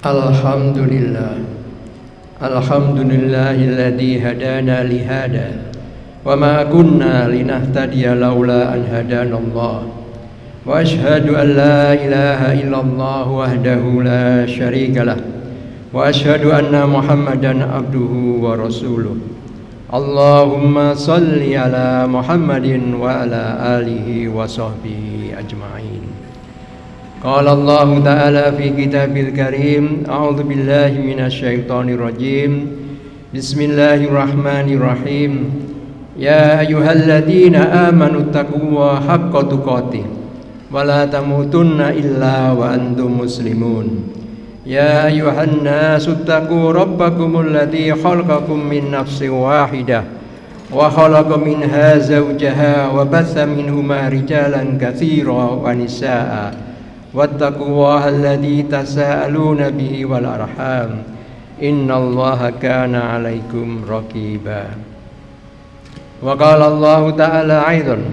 Alhamdulillah. Alhamdulillahilladzi hadana lihada wa ma kunna linahtadiya laula an hadanallah. Wa asyhadu an la ilaha illallah wahdahu la syarikalah. Wa asyhadu anna Muhammadan abduhu wa rasuluh. Allahumma salli ala Muhammadin wa ala alihi wa sahbihi ajma'in. Qala Allah Ta'ala fi kitabil karim. A'udzu billahi minasyaitonir rajim. Bismillahirrahmanirrahim. Ya ayyuhalladzina amanu taqullaha haqqa tuqatih wa la tamutunna illa wa antum muslimun. Ya ayyuhan nasu taqu rabbakumul ladzi khalaqakum min nafsin wahidah wa khalaqa minha zawjaha wa batha minhuma rijalan katsiran wa nisaa'a wattaqullaha alladzi tasaaluna bihi wal arham innallaha kana 'alaikum raqiba. Wa qala Allah ta'ala aidan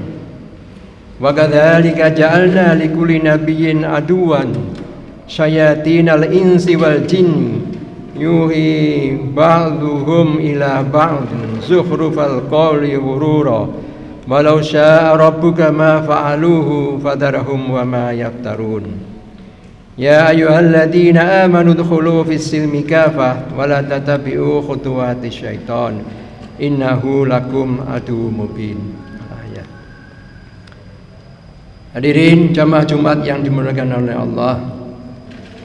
wa kadzalika ja'alna likulli nabiyyin aduwan syayatinal insi wal jinni yuhi ba'duhum ila ba'd zukhrufal qawli ghurura walau syaa rabbuka ma fa'aluhu fadarhum wa ma yaftarun. Ya ayyuhalladzina amanu dkhulu fis silmi kafah wa la tattabi'u khutuwatis syaitan innahu lakum aduwwum mubin. Ayat. Hadirin jamaah Jumat yang dimuliakan oleh Allah.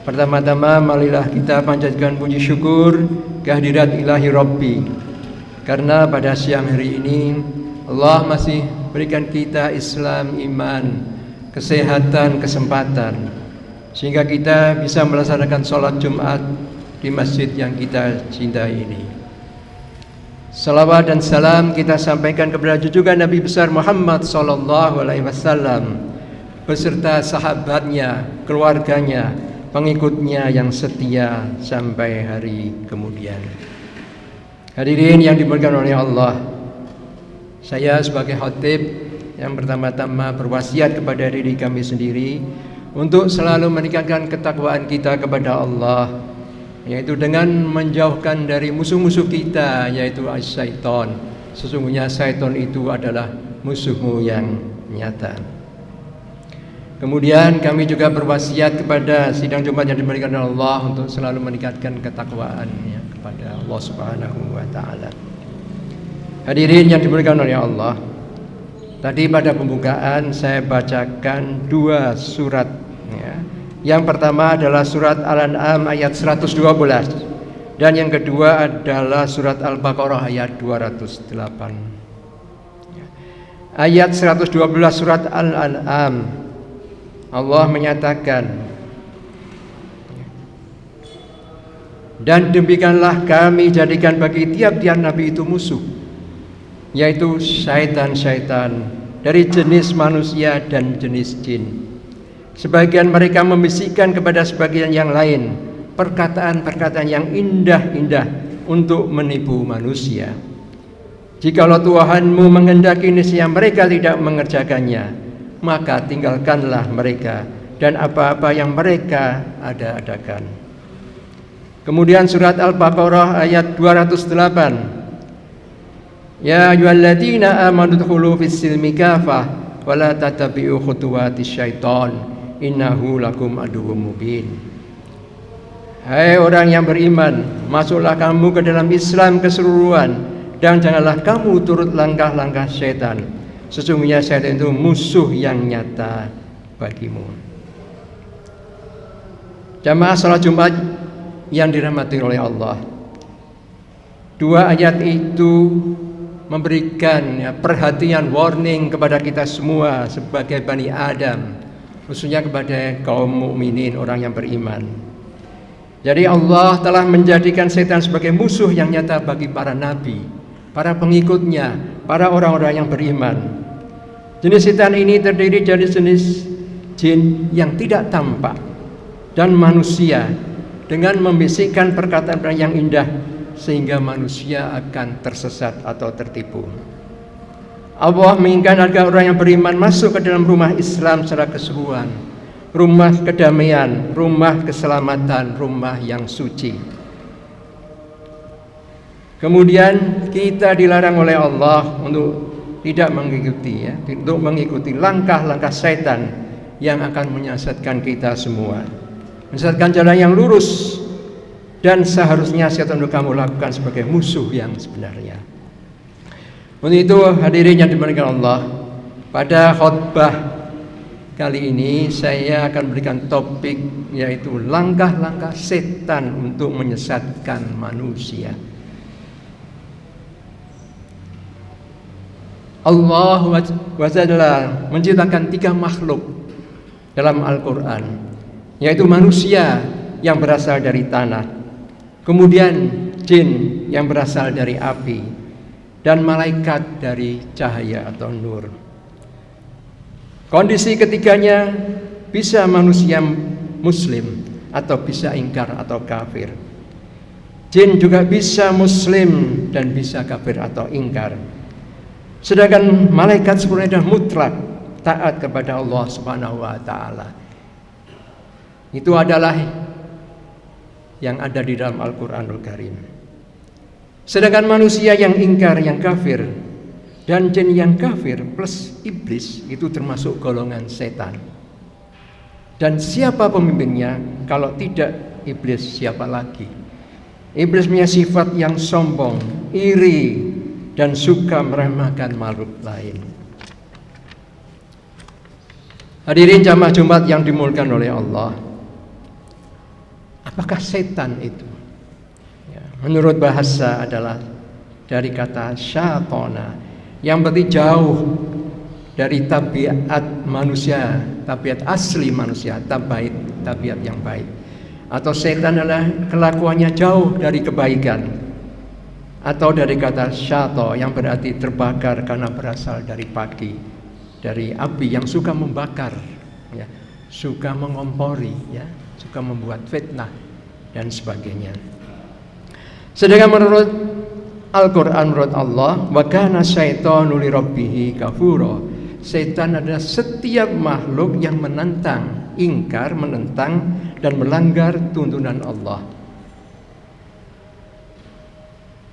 Pertama-tama marilah kita panjatkan puji syukur kehadirat Ilahi Rabbi, karena pada siang hari ini Allah masih berikan kita Islam, iman, kesehatan, kesempatan, sehingga kita bisa melaksanakan sholat Jumat di masjid yang kita cintai ini. Salawat dan salam kita sampaikan kepada junjungan Nabi besar Muhammad SAW beserta sahabatnya, keluarganya, pengikutnya yang setia sampai hari kemudian. Hadirin yang dimuliakan oleh Allah, saya sebagai khatib yang pertama-tama berwasiat kepada diri kami sendiri untuk selalu meningkatkan ketakwaan kita kepada Allah, yaitu dengan menjauhkan dari musuh-musuh kita, yaitu syaitan. Sesungguhnya syaitan itu adalah musuhmu yang nyata. Kemudian kami juga berwasiat kepada sidang Jumat yang dimuliakan oleh Allah untuk selalu meningkatkan ketakwaan kepada Allah Subhanahu wa taala. Hadirin yang dimuliakan oleh Allah, tadi pada pembukaan saya bacakan dua surat ya. Yang pertama adalah surat Al-An'am ayat 112 dan yang kedua adalah surat Al-Baqarah ayat 208. Ayat 112 surat Al-An'am, Allah menyatakan, dan demikianlah kami jadikan bagi tiap-tiap nabi itu musuh, yaitu syaitan-syaitan dari jenis manusia dan jenis jin. Sebagian mereka membisikkan kepada sebagian yang lain perkataan-perkataan yang indah-indah untuk menipu manusia. Jikalau Tuhanmu menghendaki niscaya mereka tidak mengerjakannya, maka tinggalkanlah mereka dan apa-apa yang mereka ada-adakan. Kemudian surat Al-Baqarah ayat 208. Ya ayyuhalladzina amanu dkhulu fis silmi kafah wa la tattabi'u khutuwatis syaitan innahu lakum aduwwum mubin. Hai orang yang beriman, masuklah kamu ke dalam Islam keseluruhan dan janganlah kamu turut langkah-langkah syaitan. Sesungguhnya syaitan itu musuh yang nyata bagimu. Jamaah salat Jumat yang dirahmati oleh Allah, dua ayat itu memberikan perhatian, warning kepada kita semua sebagai Bani Adam, khususnya kepada kaum mukminin, orang yang beriman. Jadi Allah telah menjadikan setan sebagai musuh yang nyata bagi para nabi, para pengikutnya, para orang-orang yang beriman. Jenis setan ini terdiri dari jenis jin yang tidak tampak dan manusia dengan membisikkan perkataan yang indah sehingga manusia akan tersesat atau tertipu. Allah menginginkan agar orang yang beriman masuk ke dalam rumah Islam secara keseluruhan rumah kedamaian, rumah keselamatan, rumah yang suci. Kemudian kita dilarang oleh Allah untuk tidak mengikuti, untuk mengikuti langkah-langkah setan yang akan menyesatkan kita semua, menyesatkan jalan yang lurus, dan seharusnya setan untuk kamu lakukan sebagai musuh yang sebenarnya. Untuk itu hadirin yang dimuliakan Allah, pada khutbah kali ini saya akan berikan topik yaitu langkah-langkah setan untuk menyesatkan manusia. Allah Wajalla menciptakan 3 makhluk dalam Al-Quran, yaitu manusia yang berasal dari tanah, kemudian jin yang berasal dari api, dan malaikat dari cahaya atau nur. Kondisi ketiganya bisa manusia muslim atau bisa ingkar atau kafir. Jin juga bisa muslim dan bisa kafir atau ingkar. Sedangkan malaikat sebenarnya mutlak taat kepada Allah Subhanahu wa taala. Itu adalah yang ada di dalam Al-Qur'anul Karim. Sedangkan manusia yang ingkar, yang kafir, dan jin yang kafir plus iblis itu termasuk golongan setan. Dan siapa pemimpinnya? Kalau tidak iblis, siapa lagi? Iblis punya sifat yang sombong, iri, dan suka meremehkan makhluk lain. Hadirin jamaah Jumat yang dimuliakan oleh Allah, apakah setan itu? Menurut bahasa adalah dari kata syatona, yang berarti jauh dari tabiat manusia, tabiat asli manusia, tabiat yang baik. Atau setan adalah kelakuannya jauh dari kebaikan. Atau dari kata syato yang berarti terbakar karena berasal dari pagi, dari api yang suka membakar, suka mengompori, suka membuat fitnah dan sebagainya. Sedangkan menurut Al-Quran, menurut Allah, wa kana syaitanu li rabbih kafura, setan adalah setiap makhluk yang menentang, ingkar, menentang dan melanggar tuntunan Allah.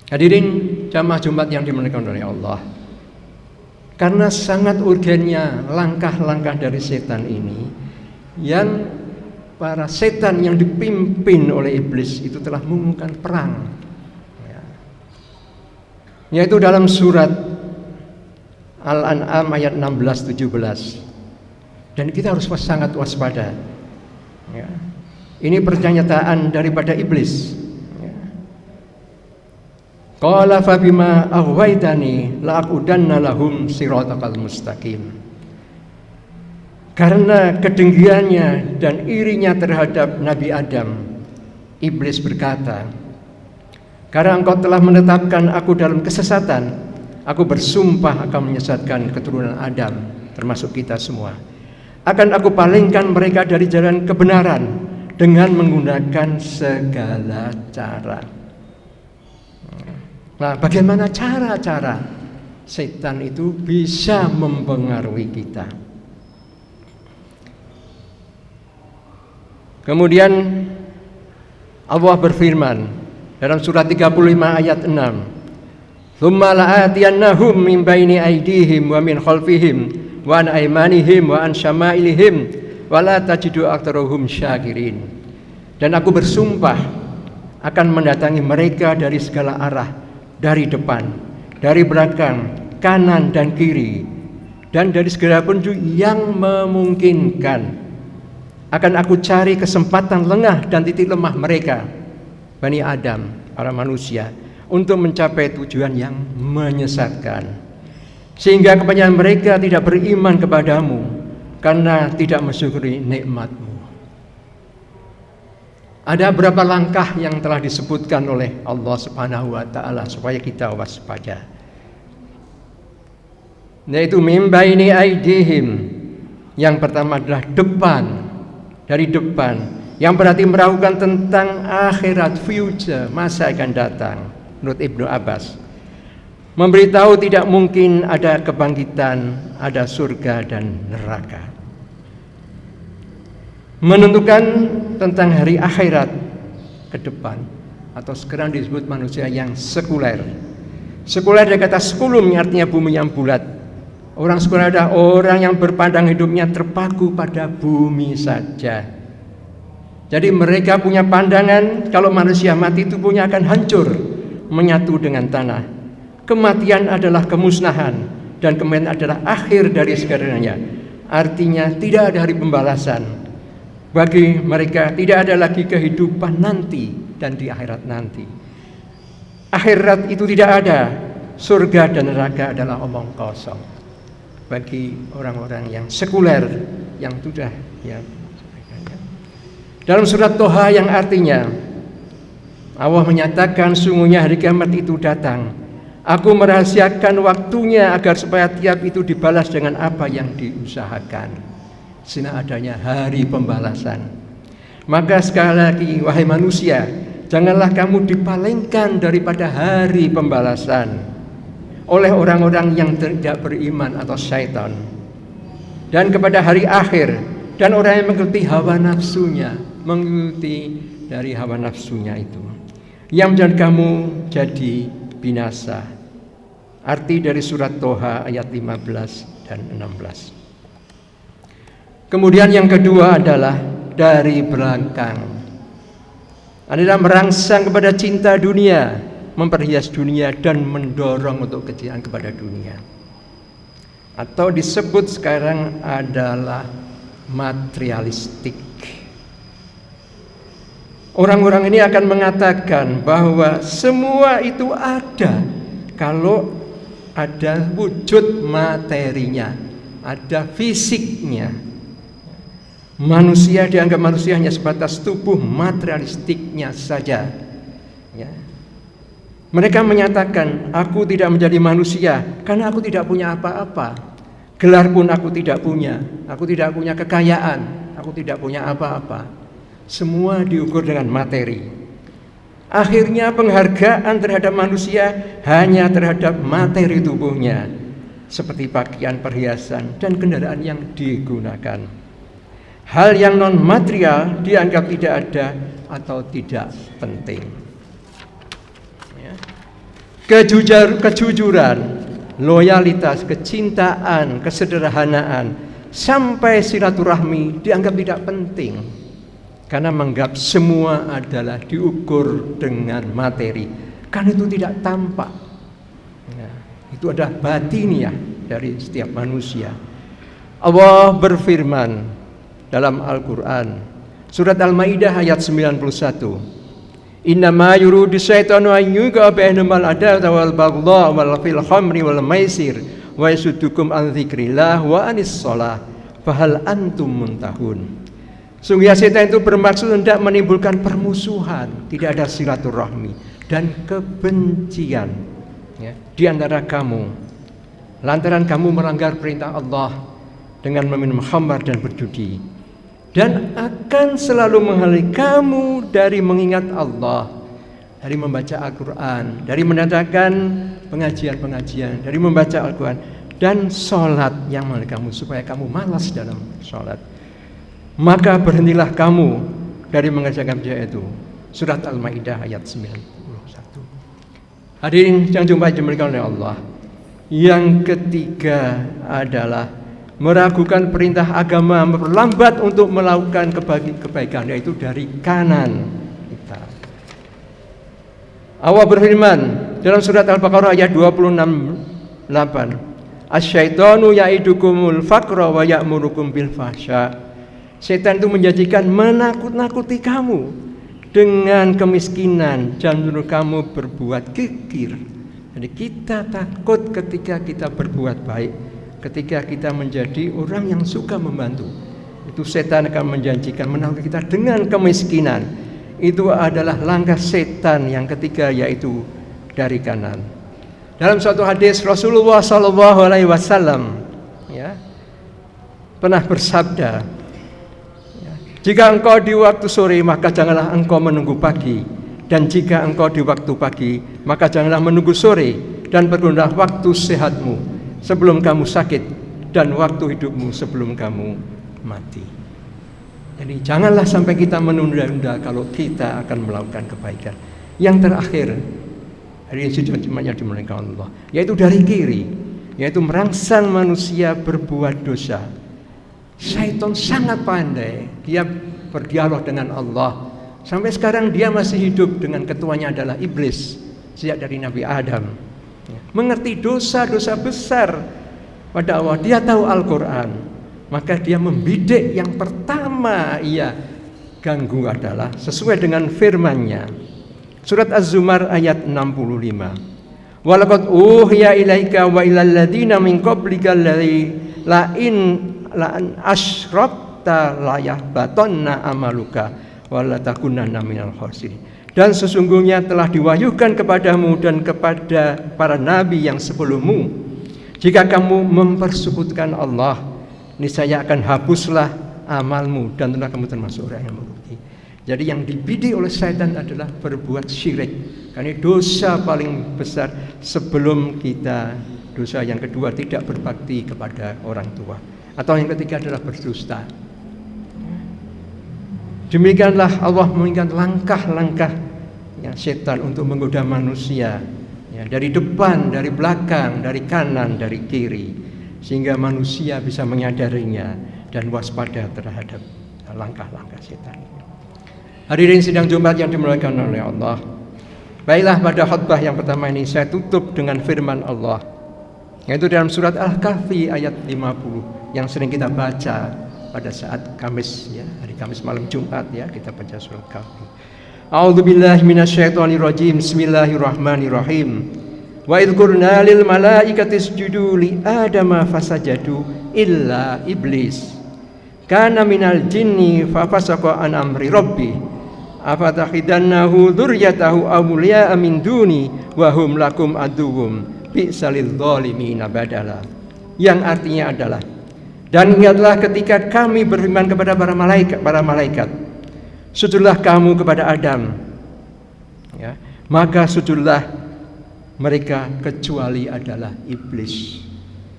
Hadirin jamaah Jumat yang dimuliakan oleh Allah, karena sangat urgennya langkah-langkah dari setan ini, yang para setan yang dipimpin oleh iblis itu telah mengumumkan perang, yaitu dalam surat Al-An'am ayat 16-17. Dan kita harus sangat waspada. Ini pernyataan daripada iblis. Qala fa bima aghwaytani la'aqudanna lahum siratal mustaqim. Karena kedengkiannya dan irinya terhadap Nabi Adam, iblis berkata, karena engkau telah menetapkan aku dalam kesesatan, aku bersumpah akan menyesatkan keturunan Adam, termasuk kita semua. Akan aku palingkan mereka dari jalan kebenaran dengan menggunakan segala cara. Nah, bagaimana cara-cara setan itu bisa mempengaruhi kita? Kemudian Allah berfirman dalam surat 35 ayat 6, "Tsumma la'atiyannahum min baini aydihim wa min khalfihim wa an aymanihim wa an syama'ilihim wa la tajidu aktsarahum syakirin." Dan aku bersumpah akan mendatangi mereka dari segala arah, dari depan, dari belakang, kanan dan kiri, dan dari segala penjuru yang memungkinkan. Akan aku cari kesempatan lengah dan titik lemah mereka, Bani Adam, para manusia, untuk mencapai tujuan yang menyesatkan, sehingga kebanyakan mereka tidak beriman kepadamu karena tidak mensyukuri nikmat-Mu. Ada berapa langkah yang telah disebutkan oleh Allah Subhanahu wa taala supaya kita waspada. Yaitu mim baini aidihim. Yang pertama adalah depan, dari depan, yang berarti meragukan tentang akhirat, future, masa akan datang. Menurut Ibnu Abbas, memberitahu tidak mungkin ada kebangkitan, ada surga dan neraka. menentukan tentang hari akhirat ke depan, atau sekarang disebut manusia yang sekuler. Sekuler dari kata sekulum artinya bumi yang bulat. Orang sekuler adalah orang yang berpandang hidupnya terpaku pada bumi saja. Jadi mereka punya pandangan kalau manusia mati tubuhnya akan hancur, menyatu dengan tanah. Kematian adalah kemusnahan dan kematian adalah akhir dari segalanya. Artinya tidak ada hari pembalasan. Bagi mereka tidak ada lagi kehidupan nanti dan di akhirat nanti. Akhirat itu tidak ada. Surga dan neraka adalah omong kosong bagi orang-orang yang sekuler, yang sudah ya. Dalam surat Toha yang artinya Allah menyatakan sungguhnya hari kiamat itu datang. Aku merahasiakan waktunya agar supaya tiap itu dibalas dengan apa yang diusahakan. Sehingga adanya hari pembalasan. Maka sekali lagi wahai manusia, janganlah kamu dipalingkan daripada hari pembalasan oleh orang-orang yang tidak beriman atau syaitan, dan kepada hari akhir, dan orang yang mengikuti hawa nafsunya, mengikuti dari hawa nafsunya itu yang menjadikan kamu jadi binasa. Arti dari surat Toha ayat 15 dan 16. Kemudian yang kedua adalah dari belakang, adalah merangsang kepada cinta dunia, memperhias dunia dan mendorong untuk kecintaan kepada dunia. Atau disebut sekarang adalah materialistik. Orang-orang ini akan mengatakan bahwa semua itu ada kalau ada wujud materinya, ada fisiknya. Manusia dianggap manusia hanya sebatas tubuh materialistiknya saja. Ya. Mereka menyatakan, aku tidak menjadi manusia karena aku tidak punya apa-apa. Gelar pun aku tidak punya. Aku tidak punya kekayaan. Aku tidak punya apa-apa. Semua diukur dengan materi. Akhirnya penghargaan terhadap manusia hanya terhadap materi tubuhnya, seperti pakaian, perhiasan, dan kendaraan yang digunakan. Hal yang non material dianggap tidak ada atau tidak penting. Kejujuran, loyalitas, kecintaan, kesederhanaan, sampai silaturahmi dianggap tidak penting, karena menganggap semua adalah diukur dengan materi, karena itu tidak tampak. Nah, itu adalah batiniah dari setiap manusia. Allah berfirman dalam Al-Quran, surat Al-Maidah ayat 91. Innama yuridu syaitanu an yuqa bainamal adawati wal baghdha wal fil khamri wal maisir wa yasuddukum an dzikrillah wa anis shalah fahal antum muntahun. Sungguh setan itu bermaksud hendak menimbulkan permusuhan, tidak ada silaturahmi dan kebencian ya, di antara kamu lantaran kamu melanggar perintah Allah dengan meminum khamar dan berjudi, dan akan selalu menghalangi kamu dari mengingat Allah, dari membaca Al-Quran, dari mendatangkan pengajian-pengajian, dari membaca Al-Quran, dan sholat yang menghalangi kamu supaya kamu malas dalam sholat. Maka berhentilah kamu dari mengerjakan perkara itu. Surat Al-Maidah ayat 91. Hadirin yang dimuliakan oleh Allah. Yang ketiga adalah meragukan perintah agama, memperlambat untuk melakukan kebaikan, yaitu dari kanan kita. Allah berfirman dalam surat Al-Baqarah ayat 26:8, Asyaitonu ya'idukumul faqra wa ya'murukum bil fahsya. Setan itu menjanjikan menakut-nakuti kamu dengan kemiskinan dan menyuruh kamu berbuat kikir. Jadi kita takut ketika kita berbuat baik, ketika kita menjadi orang yang suka membantu. Itu setan akan menjanjikan menakuti kita dengan kemiskinan. Itu adalah langkah setan yang ketiga, yaitu dari kanan. Dalam suatu hadis Rasulullah SAW pernah bersabda, jika engkau di waktu sore, maka janganlah engkau menunggu pagi. Dan jika engkau di waktu pagi, maka janganlah menunggu sore. Dan pergunalah waktu sehatmu sebelum kamu sakit, dan waktu hidupmu sebelum kamu mati. Jadi janganlah sampai kita menunda-nunda kalau kita akan melakukan kebaikan. Yang terakhir, hari ini sudah semuanya dimuliakan Allah, yaitu dari kiri, yaitu merangsang manusia berbuat dosa. Syaitan sangat pandai, dia berdialog dengan Allah. Sampai sekarang dia masih hidup dengan ketuanya adalah iblis, sejak dari Nabi Adam. Mengerti dosa-dosa besar pada Allah, dia tahu Al-Quran, maka dia membidik. Yang pertama ia ganggu adalah sesuai dengan firman-Nya. Surat Az-Zumar ayat 65. Walaqad uhiya ilaika wa ilal ladzina min qablika la in asyrakta la yahbatanna amaluka wa la takunanna minal khasirin. Dan sesungguhnya telah diwahyukan kepadamu dan kepada para nabi yang sebelummu, jika kamu mempersekutukan Allah, niscaya akan hapuslah amalmu dan tentu kamu termasuk orang yang merugi. Jadi yang dibidik oleh syaitan adalah berbuat syirik. Karena dosa paling besar sebelum kita, dosa yang kedua tidak berbakti kepada orang tua, atau yang ketiga adalah berdusta. Demikianlah Allah memberikan langkah-langkah yang setan untuk menggoda manusia, ya, dari depan, dari belakang, dari kanan, dari kiri, sehingga manusia bisa menyadarinya dan waspada terhadap langkah-langkah setan. Hadirin sidang Jumat yang dimuliakan oleh Allah, baiklah pada khutbah yang pertama ini saya tutup dengan firman Allah, yaitu dalam surat Al-Kahfi ayat 50 yang sering kita baca pada saat Kamis, ya, hari Kamis malam Jumat, ya, kita baca surat Kahfi. A'udzubillahi minasyaitonirrajim. Bismillahirrahmanirrahim. Wa idh qulna lil malaikati isjudu li adama fasajadu illa iblis kana minal jinni fa fasaqa an amri rabbi afatakhidannahu dzurriyyatahu awliya'a min duni wa hum lakum aduwwum bi'salil zalimina badala. Yang artinya adalah, dan ingatlah ketika kami berfirman kepada para malaikat, sujudlah kamu kepada Adam, ya, maka sujudlah mereka kecuali adalah iblis,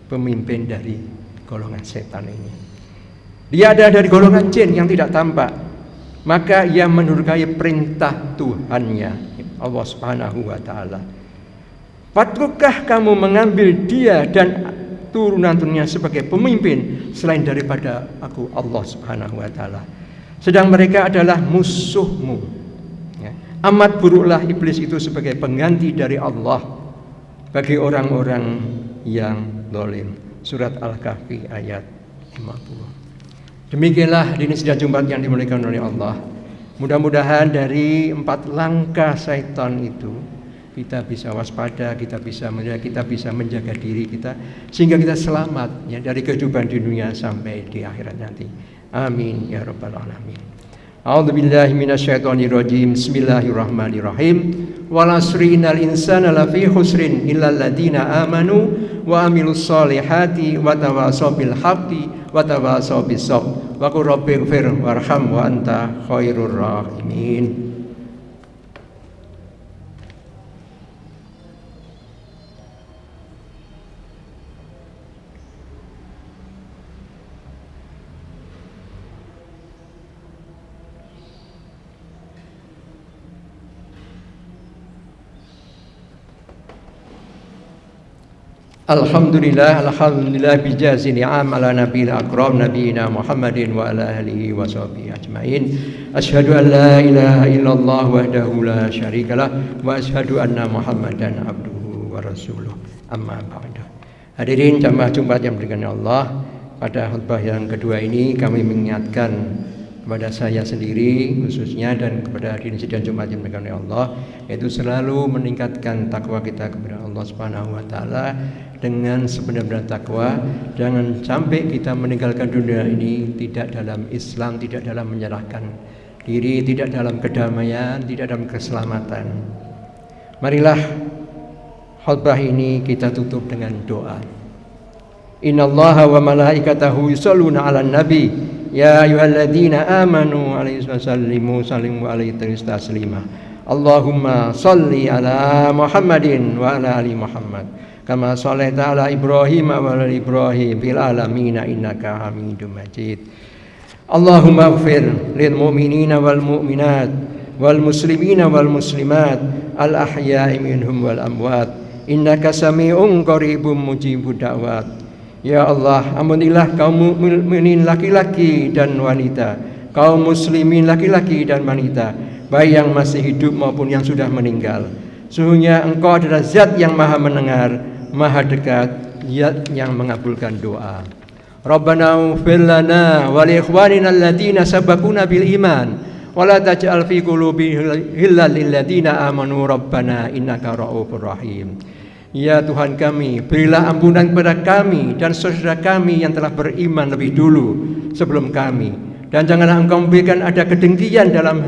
pemimpin dari golongan setan ini. Dia ada dari golongan jin yang tidak tampak, maka ia menurunkan perintah Tuhannya, Allah Subhanahu wa Ta'ala. Patutkah kamu mengambil dia dan turunan-turunannya sebagai pemimpin selain daripada aku, Allah Subhanahu wa Ta'ala? Sedang mereka adalah musuhmu, ya. Amat buruklah iblis itu sebagai pengganti dari Allah bagi orang-orang yang zalim. Surat Al-Kahfi ayat 50. Demikianlah ini sidang Jumat yang dimuliakan oleh Allah. Mudah-mudahan dari 4 langkah syaitan itu kita bisa waspada, kita bisa menjaga diri kita sehingga kita selamat, ya, dari kehidupan di dunia sampai di akhirat nanti. Amin ya rabbal alamin. A'udzubillahi minasyaitonirrajim. Bismillahirrahmanirrahim. Wal 'asri innal insana lafi khusrin illal ladzina amanu wa amilus solihati wa tawasaw bil haqqi wa tawasaw bis sabr wa qur rabbighfir warham wa anta khairur rahimin. Alhamdulillah bijazi ni'am ala nabiyil akram nabiyina Muhammadin wa ala alihi wa sahbihi ajmain. Asyhadu an la ilaha illallah wahdahu la syarikalah wa asyhadu anna Muhammadan abduhu wa rasuluh. Amma ba'du. Hadirin jamaah Jumat yang dimuliakan Allah, pada khutbah yang kedua ini kami mengingatkan kepada saya sendiri khususnya dan kepada hadirin sidang Jumat yang dimuliakan Allah, yaitu selalu meningkatkan takwa kita kepada Allah Subhanahu wa Ta'ala dengan sebenar-benar takwa. Jangan sampai kita meninggalkan dunia ini tidak dalam Islam, tidak dalam menyerahkan diri, tidak dalam kedamaian, tidak dalam keselamatan. Marilah khutbah ini kita tutup dengan doa. Innallaha wa malaikatahu yusholluna 'alan nabi ya ayyuhalladzina amanu alaihi wasallimu sallimu alaihi taslima. Allahumma shalli ala Muhammadin wa ala ali Muhammad kama shallaita ala Ibrahim wa ala Ibrahim fil alamin innaka Hamidum Majid. Allahumma ighfir lil mu'minina wal mu'minat wal muslimina wal muslimat al ahya'i minhum wal amwat innaka sami'un qaribun mujibud da'wat. Ya Allah, ampunilah kaum mukminin laki-laki dan wanita, kaum muslimin laki-laki dan wanita, baik yang masih hidup maupun yang sudah meninggal. Sesungguhnya Engkau adalah Zat yang Maha mendengar, Maha dekat, Zat yang mengabulkan doa. Rabbana ighfir lana wa li ikhwanina alladziina sabaquna bil iman wa la taj'al fi qulubina ghillan lil ladziina amanu rabbana innaka ra'ufur rahim. Ya Tuhan kami, berilah ampunan kepada kami dan saudara kami yang telah beriman lebih dulu sebelum kami, dan janganlah Engkau memberikan ada kedengkian dalam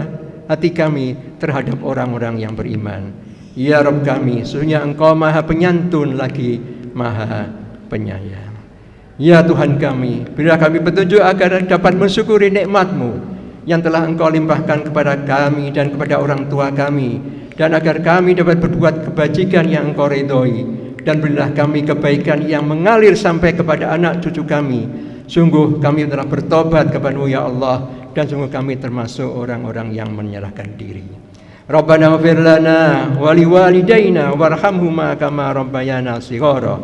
hati kami terhadap orang-orang yang beriman. Ya Rabb kami, sesungguhnya Engkau Maha Penyantun lagi Maha Penyayang. Ya Tuhan kami, berilah kami petunjuk agar dapat mensyukuri nikmat-Mu yang telah Engkau limpahkan kepada kami dan kepada orang tua kami, dan agar kami dapat berbuat kebajikan yang Engkau ridhoi, dan berilah kami kebaikan yang mengalir sampai kepada anak cucu kami. Sungguh kami telah bertobat kepada-Mu ya Allah, dan sungguh kami termasuk orang-orang yang menyerahkan diri. Rabbana ighfir lana wa liwalidayna warhamhuma kama rabbayana shighara.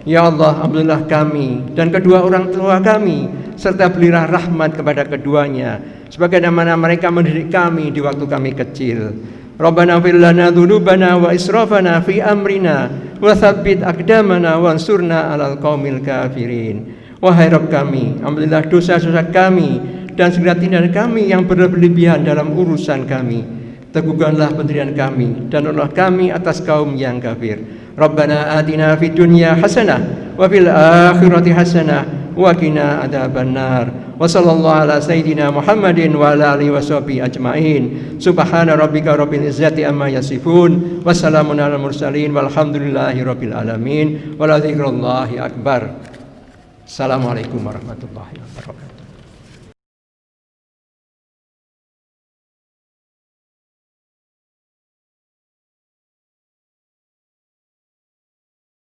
Ya Allah, ampunilah kami dan kedua orang tua kami, serta berilah rahmat kepada keduanya sebagaimana mereka mendidik kami di waktu kami kecil. Rabbana ighfir lana dzunubana wa israfana fi amrina wa tsabbit aqdamana wansurna 'alal qaumil kafirin. Wahai Rabb kami, ampunilah dosa-dosa kami dan segala tindakan kami yang berlebihan dalam urusan kami. Teguhkanlah pendirian kami dan tolonglah kami atas kaum yang kafir. Rabbana atina fid dunya hasanah wa fil akhirati hasanah wa qina adzabannar. Wa sallallahu ala sayyidina Muhammadin wa ala alihi washabihi ajmain. Subhana rabbika rabbil izzati amma yasifun wa salamun alal mursalin walhamdulillahi rabbil alamin. Wa la dzikrullahi akbar. Assalamualaikum warahmatullahi wabarakatuh.